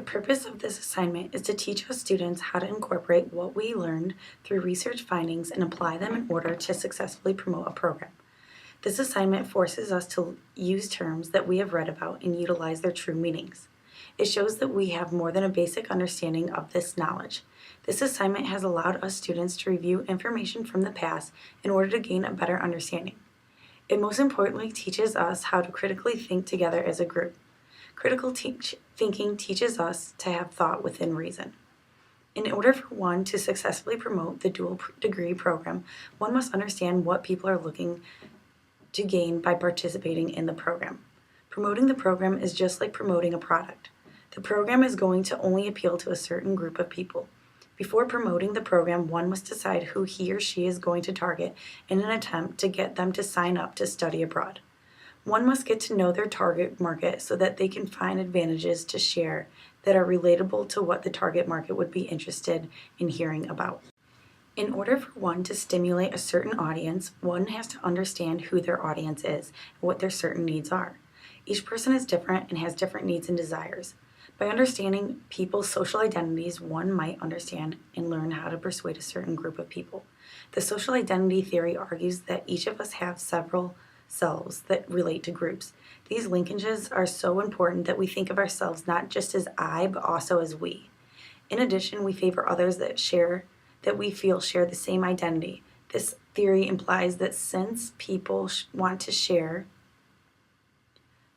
purpose of this assignment is to teach us students how to incorporate what we learned through research findings and apply them in order to successfully promote a program. This assignment forces us to use terms that we have read about and utilize their true meanings. It shows that we have more than a basic understanding of this knowledge. This assignment has allowed us students to review information from the past in order to gain a better understanding. It most importantly teaches us how to critically think together as a group. Critical thinking teaches us to have thought within reason. In order for one to successfully promote the dual degree program, one must understand what people are looking to gain by participating in the program. Promoting the program is just like promoting a product. The program is going to only appeal to a certain group of people. Before promoting the program, one must decide who he or she is going to target in an attempt to get them to sign up to study abroad. One must get to know their target market so that they can find advantages to share that are relatable to what the target market would be interested in hearing about. In order for one to stimulate a certain audience, one has to understand who their audience is and what their certain needs are. Each person is different and has different needs and desires. By understanding people's social identities, one might understand and learn how to persuade a certain group of people. The social identity theory argues that each of us have several selves that relate to groups. These linkages are so important that we think of ourselves not just as I, but also as we. In addition, we favor others that we feel share the same identity. This theory implies that since people want to share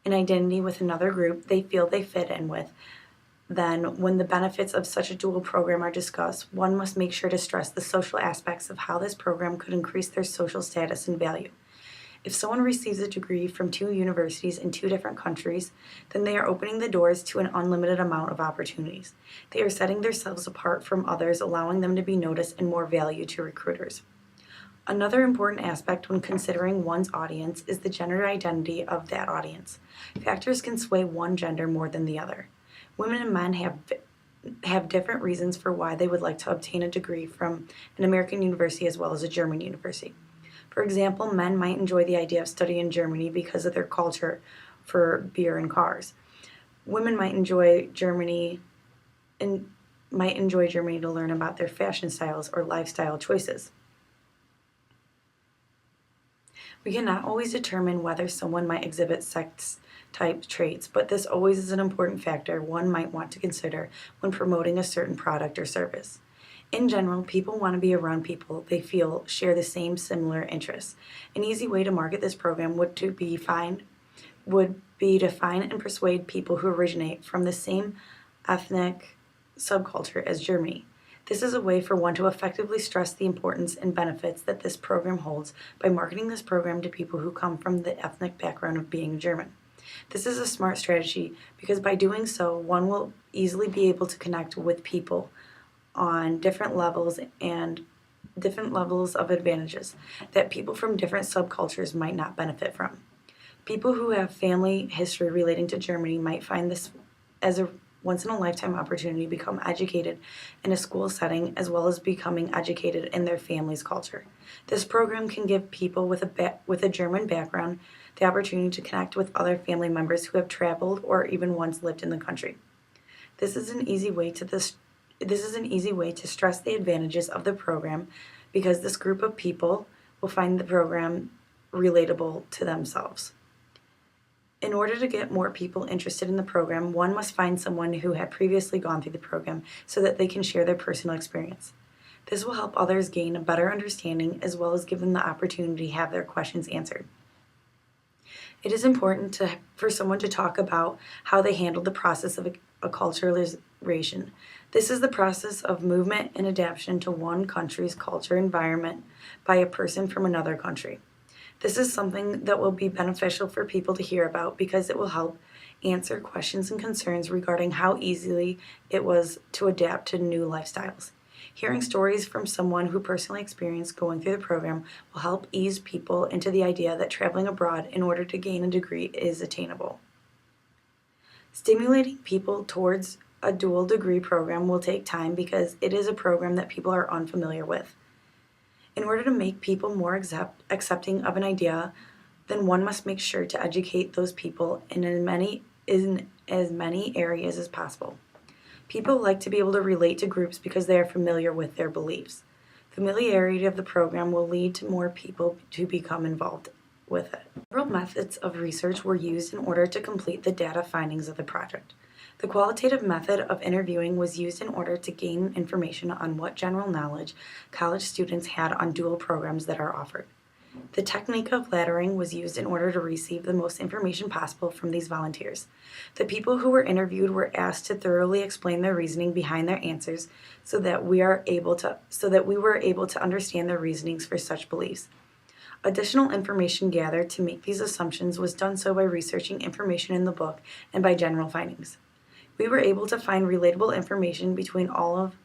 an identity with another group they feel they fit in with, then when the benefits of such a dual program are discussed, one must make sure to stress the social aspects of how this program could increase their social status and value. If someone receives a degree from 2 universities in 2 different countries, then they are opening the doors to an unlimited amount of opportunities. They are setting themselves apart from others, allowing them to be noticed and more value to recruiters. Another important aspect when considering one's audience is the gender identity of that audience. Factors can sway one gender more than the other. Women and men have different reasons for why they would like to obtain a degree from an American university as well as a German university. For example, men might enjoy the idea of studying in Germany because of their culture for beer and cars. Women might enjoy Germany to learn about their fashion styles or lifestyle choices. We cannot always determine whether someone might exhibit sex-type traits, but this always is an important factor one might want to consider when promoting a certain product or service. In general, people want to be around people they feel share the same similar interests. An easy way to market this program would be to find and persuade people who originate from the same ethnic subculture as Germany. This is a way for one to effectively stress the importance and benefits that this program holds by marketing this program to people who come from the ethnic background of being German. This is a smart strategy because by doing so, one will easily be able to connect with people on different levels of advantages that people from different subcultures might not benefit from. People who have family history relating to Germany might find this as a once-in-a-lifetime opportunity to become educated in a school setting as well as becoming educated in their family's culture. This program can give people with a German background the opportunity to connect with other family members who have traveled or even once lived in the country. This is an easy way to stress the advantages of the program because this group of people will find the program relatable to themselves. In order to get more people interested in the program, one must find someone who had previously gone through the program so that they can share their personal experience. This will help others gain a better understanding as well as give them the opportunity to have their questions answered. It is important for someone to talk about how they handled the process of acculturation. This is the process of movement and adaptation to one country's culture environment by a person from another country. This is something that will be beneficial for people to hear about because it will help answer questions and concerns regarding how easily it was to adapt to new lifestyles. Hearing stories from someone who personally experienced going through the program will help ease people into the idea that traveling abroad in order to gain a degree is attainable. Stimulating people towards a dual degree program will take time because it is a program that people are unfamiliar with. In order to make people more accepting of an idea, then one must make sure to educate those people in as many areas as possible. People like to be able to relate to groups because they are familiar with their beliefs. Familiarity of the program will lead to more people to become involved with it. Several methods of research were used in order to complete the data findings of the project. The qualitative method of interviewing was used in order to gain information on what general knowledge college students had on dual programs that are offered. The technique of laddering was used in order to receive the most information possible from these volunteers. The people who were interviewed were asked to thoroughly explain their reasoning behind their answers so that we were able to understand their reasonings for such beliefs. Additional information gathered to make these assumptions was done so by researching information in the book and by general findings. We were able to find relatable information between all of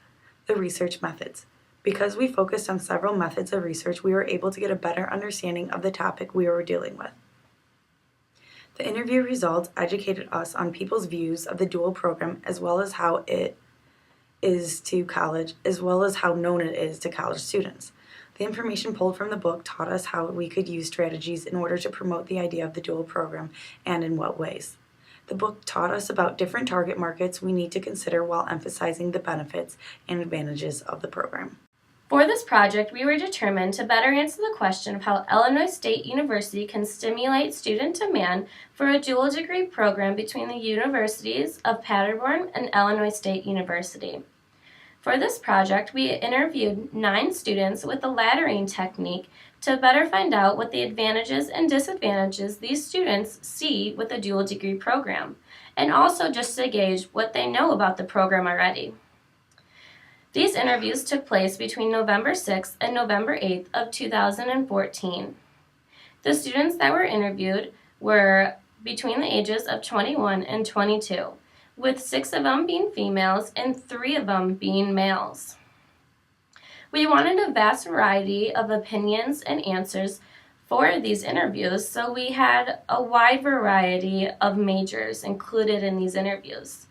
the research methods. Because we focused on several methods of research, we were able to get a better understanding of the topic we were dealing with. The interview results educated us on people's views of the dual program as well as how it is to college, as well as how known it is to college students. The information pulled from the book taught us how we could use strategies in order to promote the idea of the dual program and in what ways. The book taught us about different target markets we need to consider while emphasizing the benefits and advantages of the program. For this project, we were determined to better answer the question of how Illinois State University can stimulate student demand for a dual degree program between the universities of Paderborn and Illinois State University. For this project, we interviewed 9 students with the laddering technique to better find out what the advantages and disadvantages these students see with a dual degree program, and also just to gauge what they know about the program already. These interviews took place between November 6th and November 8th of 2014. The students that were interviewed were between the ages of 21 and 22, with 6 of them being females and 3 of them being males. We wanted a vast variety of opinions and answers for these interviews, so we had a wide variety of majors included in these interviews,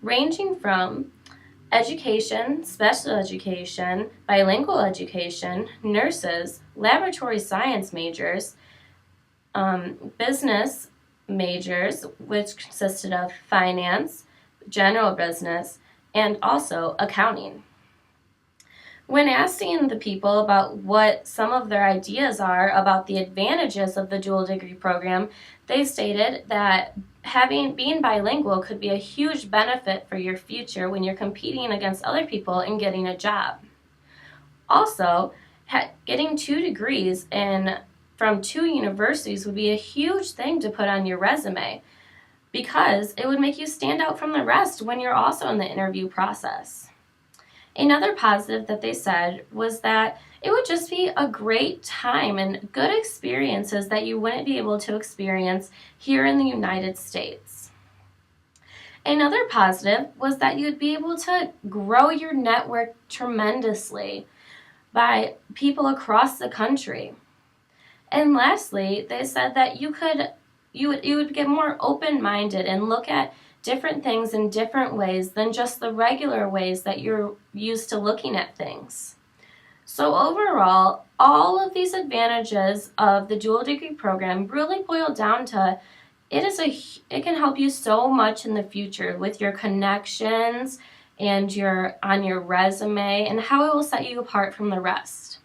ranging from education, special education, bilingual education, nurses, laboratory science majors, business majors, which consisted of finance, general business, and also accounting. When asking the people about what some of their ideas are about the advantages of the dual degree program, they stated that being bilingual could be a huge benefit for your future when you're competing against other people and getting a job. Also, getting 2 degrees from 2 universities would be a huge thing to put on your resume because it would make you stand out from the rest when you're also in the interview process. Another positive that they said was that it would just be a great time and good experiences that you wouldn't be able to experience here in the United States. Another positive was that you'd be able to grow your network tremendously by people across the country. And lastly, they said that you would get more open-minded and look at different things in different ways than just the regular ways that you're used to looking at things. So overall, all of these advantages of the dual degree program really boil down to it can help you so much in the future with your connections and on your resume and how it will set you apart from the rest.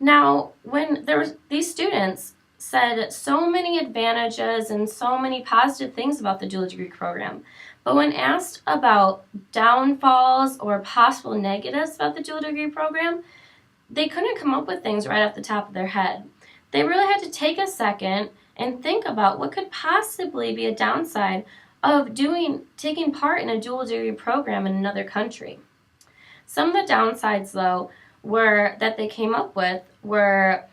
Now, when these students said so many advantages and so many positive things about the dual degree program, but when asked about downfalls or possible negatives about the dual degree program, they couldn't come up with things right off the top of their head. They really had to take a second and think about what could possibly be a downside of taking part in a dual degree program in another country. Some of the downsides, though, that they came up with were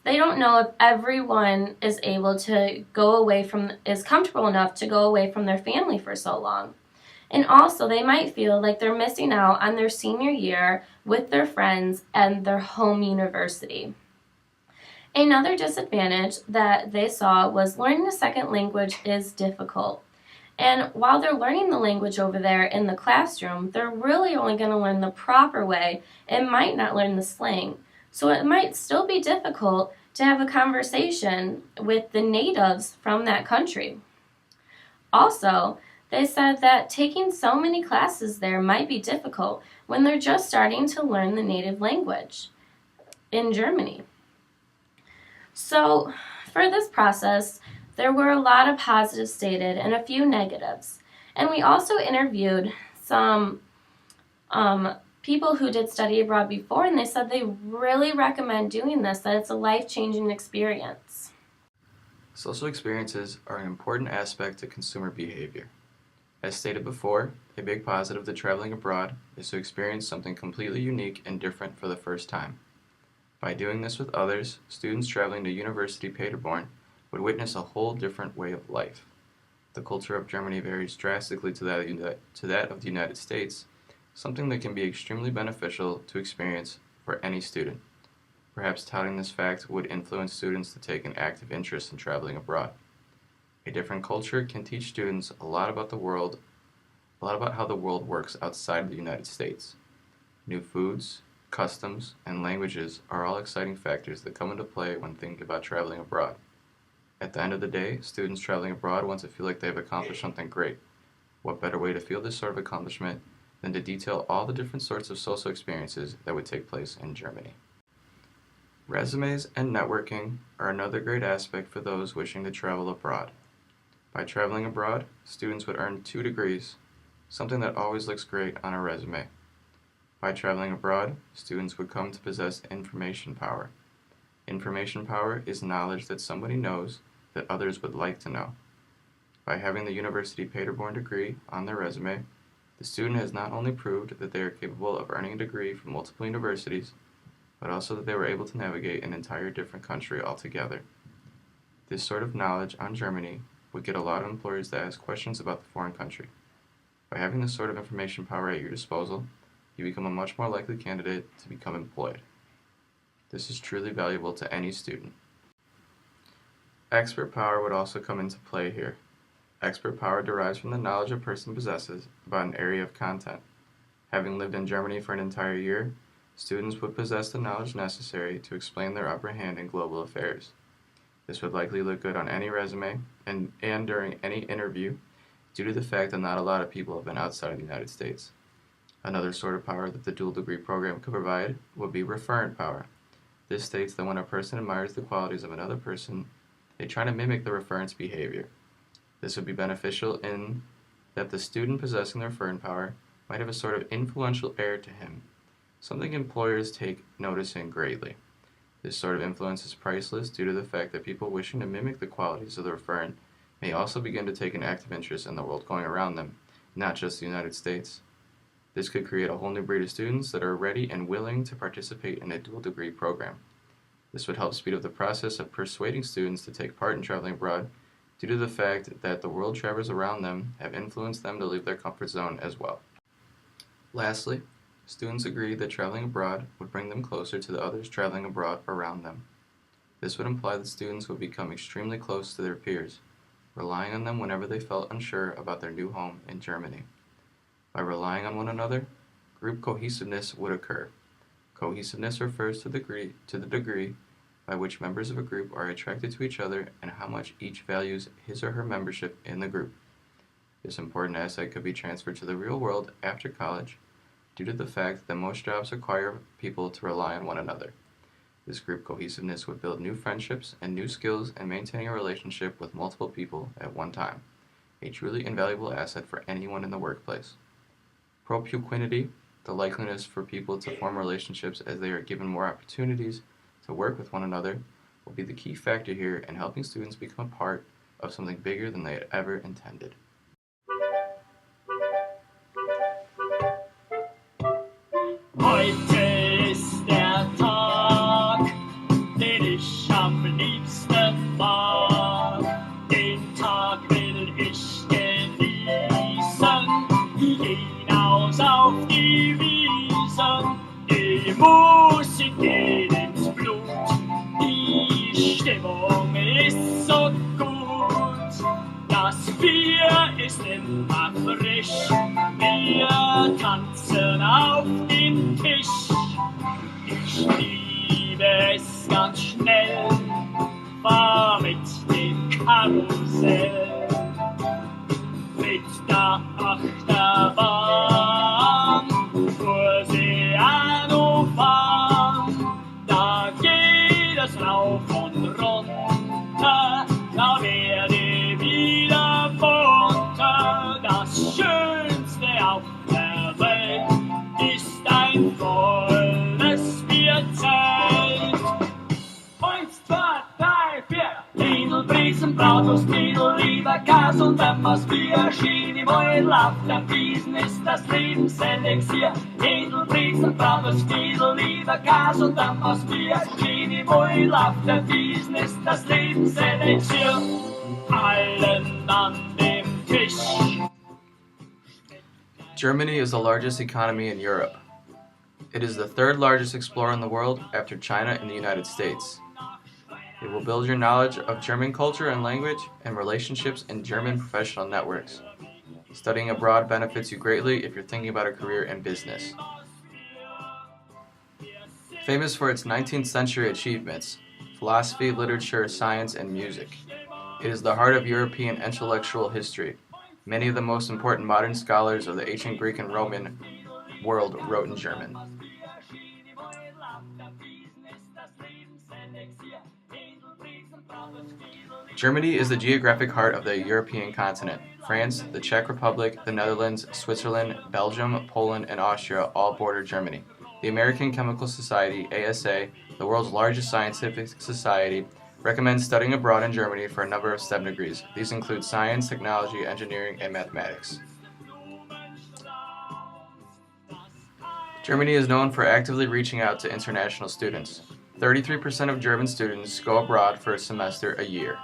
they don't know if everyone is comfortable enough to go away from their family for so long. And also, they might feel like they're missing out on their senior year with their friends and their home university. Another disadvantage that they saw was learning a second language is difficult. And while they're learning the language over there in the classroom, they're really only going to learn the proper way and might not learn the slang. So it might still be difficult to have a conversation with the natives from that country. Also, They said that taking so many classes there might be difficult when they're just starting to learn the native language in Germany. So, for this process, there were a lot of positives stated and a few negatives. And we also interviewed some people who did study abroad before, and they said they really recommend doing this, that it's a life-changing experience. Social experiences are an important aspect to consumer behavior. As stated before, a big positive to traveling abroad is to experience something completely unique and different for the first time. By doing this with others, students traveling to University Paderborn would witness a whole different way of life. The culture of Germany varies drastically to that of the United States, something that can be extremely beneficial to experience for any student. Perhaps touting this fact would influence students to take an active interest in traveling abroad. A different culture can teach students a lot about how the world works outside of the United States. New foods, customs, and languages are all exciting factors that come into play when thinking about traveling abroad. At the end of the day, students traveling abroad want to feel like they've accomplished something great. What better way to feel this sort of accomplishment than to detail all the different sorts of social experiences that would take place in Germany. Resumes and networking are another great aspect for those wishing to travel abroad. By traveling abroad, students would earn 2 degrees, something that always looks great on a resume. By traveling abroad, students would come to possess information power. Information power is knowledge that somebody knows that others would like to know. By having the University Paderborn degree on their resume, the student has not only proved that they are capable of earning a degree from multiple universities, but also that they were able to navigate an entire different country altogether. This sort of knowledge on Germany would get a lot of employers to ask questions about the foreign country. By having this sort of information power at your disposal, you become a much more likely candidate to become employed. This is truly valuable to any student. Expert power would also come into play here. Expert power derives from the knowledge a person possesses about an area of content. Having lived in Germany for an entire year, students would possess the knowledge necessary to explain their upper hand in global affairs. This would likely look good on any resume and during any interview due to the fact that not a lot of people have been outside of the United States. Another sort of power that the dual degree program could provide would be referent power. This states that when a person admires the qualities of another person, they try to mimic the referent's behavior. This would be beneficial in that the student possessing the referent power might have a sort of influential air to him, something employers take notice in greatly. This sort of influence is priceless due to the fact that people wishing to mimic the qualities of the referent may also begin to take an active interest in the world going around them, not just the United States. This could create a whole new breed of students that are ready and willing to participate in a dual degree program. This would help speed up the process of persuading students to take part in traveling abroad due to the fact that the world travelers around them have influenced them to leave their comfort zone as well. Lastly, students agree that traveling abroad would bring them closer to the others traveling abroad around them. This would imply that students would become extremely close to their peers, relying on them whenever they felt unsure about their new home in Germany. By relying on one another, group cohesiveness would occur. Cohesiveness refers to the degree by which members of a group are attracted to each other and how much each values his or her membership in the group. This important asset could be transferred to the real world after college due to the fact that most jobs require people to rely on one another. This group cohesiveness would build new friendships and new skills in maintaining a relationship with multiple people at one time, a truly invaluable asset for anyone in the workplace. Propinquity, the likeliness for people to form relationships as they are given more opportunities to work with one another, will be the key factor here in helping students become a part of something bigger than they had ever intended. Heute ist der Tag, den ich am liebsten mag. Den Tag will ich genießen, hinaus auf die Wiesen. Die Musik geht ins Blut, die Stimmung ist so gut. Das Bier ist immer frisch, wir tanzen auf den Tisch. Ich liebe es ganz schnell, fahr mit dem Karussell. Mit Achterbahn, Ozeano fahren, da geht es rauf und runter, da werde wieder munter. Das Schönste auf der Welt ist ein volles Bierzelt. 1, 2, 3, 4. Edelbriesen, Bratwurst, Knödel, Leberkäse und Emmers Bier. Schiene Mäuel auf der Wiesen ist das Lebenselixier. Edelbriesen, Bratwurst, Knödel, Leberkäse und Emmers Bier. Schiene Mäuel auf der Wiesen ist das Lebenselixier. Allen an dem Tisch. Germany is the largest economy in Europe. It is the third largest explorer in the world after China and the United States. It will build your knowledge of German culture and language and relationships in German professional networks. Studying abroad benefits you greatly if you're thinking about a career in business. Famous for its 19th century achievements, philosophy, literature, science, and music, it is the heart of European intellectual history. Many of the most important modern scholars of the ancient Greek and Roman world wrote in German. Germany is the geographic heart of the European continent. France, the Czech Republic, the Netherlands, Switzerland, Belgium, Poland, and Austria all border Germany. The American Chemical Society, ASA, the world's largest scientific society, recommends studying abroad in Germany for a number of STEM degrees. These include science, technology, engineering, and mathematics. Germany is known for actively reaching out to international students. 33% of German students go abroad for a semester a year.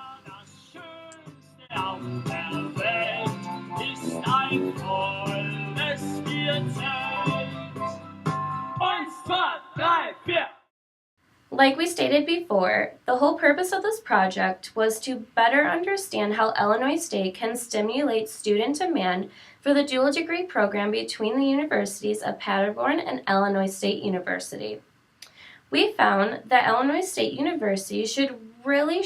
Auf der Welt ist ein volles Bierzelt. 1, 2, 3, 4. Like we stated before, the whole purpose of this project was to better understand how Illinois State can stimulate student demand for the dual degree program between the universities of Paderborn and Illinois State University. We found that Illinois State University should really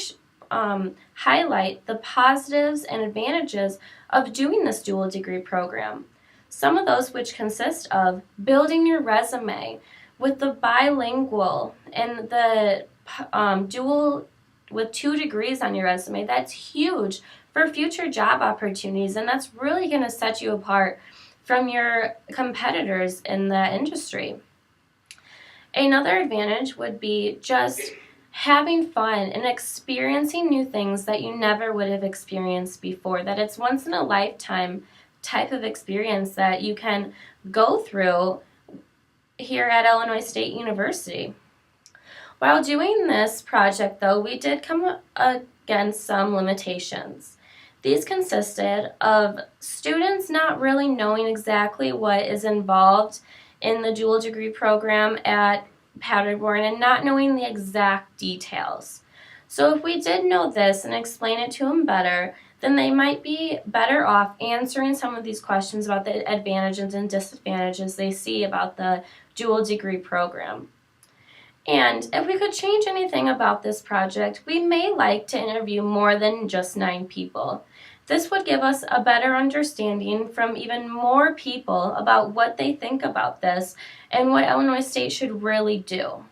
highlight the positives and advantages of doing this dual degree program. Some of those which consist of building your resume with the bilingual and the dual with 2 degrees on your resume. That's huge for future job opportunities, and that's really going to set you apart from your competitors in the industry. Another advantage would be just having fun and experiencing new things that you never would have experienced before, that it's once in a lifetime type of experience that you can go through here at Illinois State University. While doing this project, though, we did come against some limitations. These consisted of students not really knowing exactly what is involved in the dual degree program at Paderborn and not knowing the exact details. So if we did know this and explain it to them better, then they might be better off answering some of these questions about the advantages and disadvantages they see about the dual degree program. And if we could change anything about this project, we may like to interview more than just 9 people. This would give us a better understanding from even more people about what they think about this and what Illinois State should really do.